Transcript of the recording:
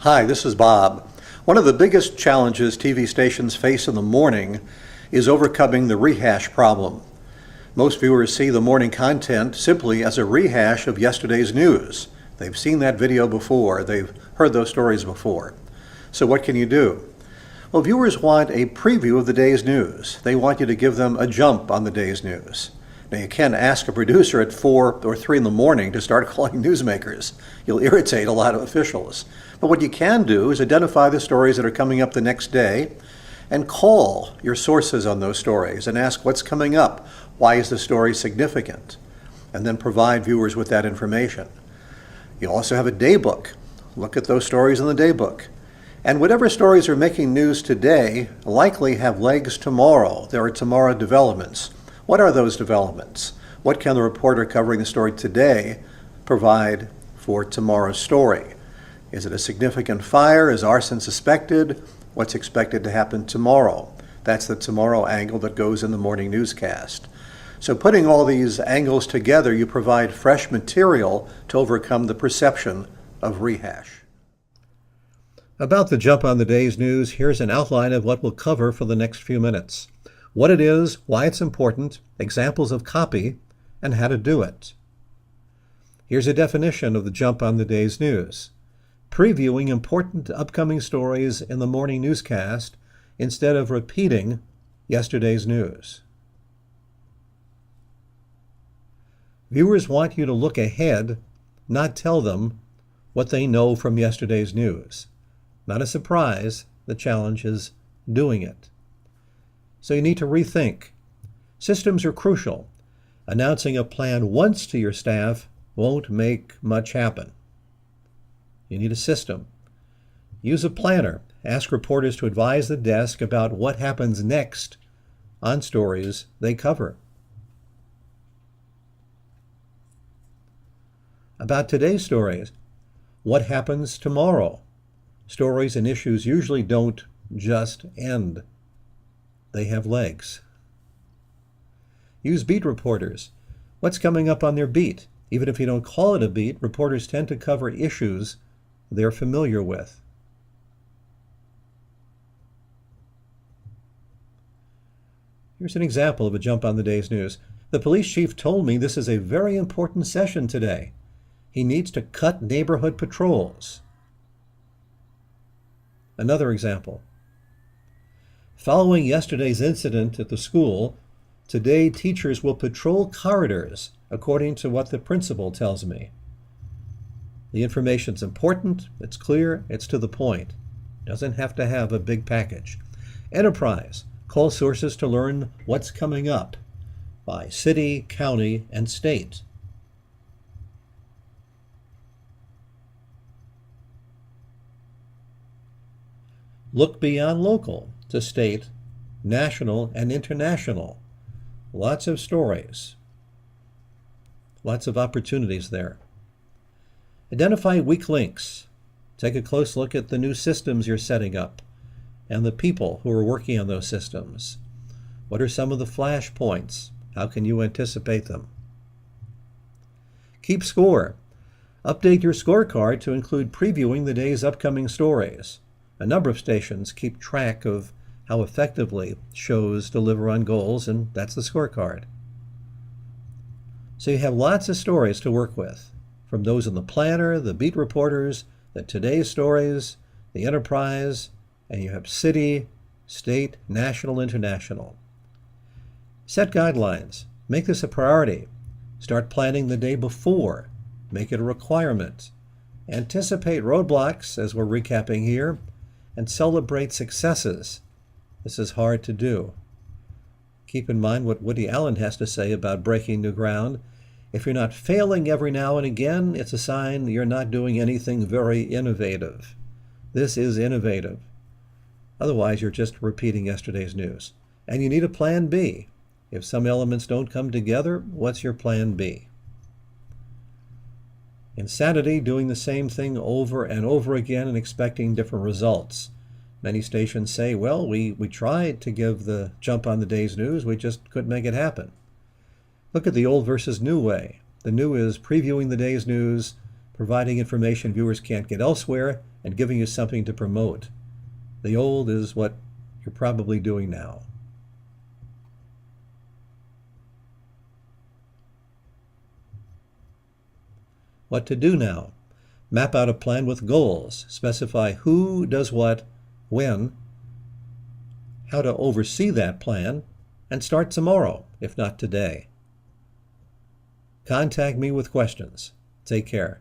Hi, this is Bob. One of the biggest challenges TV stations face in the morning is overcoming the rehash problem. Most viewers see the morning content simply as a rehash of yesterday's news. They've seen that video before, they've heard those stories before. So what can you do? Well, viewers want a preview of the day's news. They want you to give them a jump on the day's news. Now, you can't ask a producer at 4 or 3 in the morning to start calling newsmakers. You'll irritate a lot of officials. But what you can do is identify the stories that are coming up the next day and call your sources on those stories and ask what's coming up. Why is the story significant? And then provide viewers with that information. You also have a daybook. Look at those stories in the daybook. And whatever stories are making news today likely have legs tomorrow. There are tomorrow developments. What are those developments? What can the reporter covering the story today provide for tomorrow's story? Is it a significant fire? Is arson suspected? What's expected to happen tomorrow? That's the tomorrow angle that goes in the morning newscast. So putting all these angles together, you provide fresh material to overcome the perception of rehash. About the jump on the day's news, here's an outline of what we'll cover for the next few minutes. What it is, why it's important, examples of copy, and how to do it. Here's a definition of the jump on the day's news. Previewing important upcoming stories in the morning newscast instead of repeating yesterday's news. Viewers want you to look ahead, not tell them what they know from yesterday's news. Not a surprise, the challenge is doing it. So you need to rethink. Systems are crucial. Announcing a plan once to your staff won't make much happen. You need a system. Use a planner. Ask reporters to advise the desk about what happens next on stories they cover. About today's stories, what happens tomorrow? Stories and issues usually don't just end. They have legs. Use beat reporters. What's coming up on their beat? Even if you don't call it a beat, reporters tend to cover issues they're familiar with. Here's an example of a jump on the day's news. The police chief told me this is a very important session today. He needs to cut neighborhood patrols. Another example. Following yesterday's incident at the school, today teachers will patrol corridors, according to what the principal tells me. The information's important, it's clear, it's to the point. Doesn't have to have a big package. Enterprise. Call sources to learn what's coming up by city, county, and state. Look beyond local to state, national, and international. Lots of stories. Lots of opportunities there. Identify weak links. Take a close look at the new systems you're setting up and the people who are working on those systems. What are some of the flash points? How can you anticipate them? Keep score. Update your scorecard to include previewing the day's upcoming stories. A number of stations keep track of how effectively shows deliver on goals, and that's the scorecard. So you have lots of stories to work with, from those in the planner, the beat reporters, the today's stories, the enterprise, and you have city, state, national, international. Set guidelines. Make this a priority. Start planning the day before. Make it a requirement. Anticipate roadblocks, as we're recapping here, and celebrate successes. This is hard to do. Keep in mind what Woody Allen has to say about breaking new ground. If you're not failing every now and again, it's a sign you're not doing anything very innovative. This is innovative. Otherwise, you're just repeating yesterday's news. And you need a plan B. If some elements don't come together, what's your plan B? Insanity, doing the same thing over and over again and expecting different results. Many stations say, well, we tried to give the jump on the day's news, we just couldn't make it happen. Look at the old versus new way. The new is previewing the day's news, providing information viewers can't get elsewhere, and giving you something to promote. The old is what you're probably doing now. What to do now? Map out a plan with goals. Specify who does what, when, how to oversee that plan, and start tomorrow, if not today. Contact me with questions. Take care.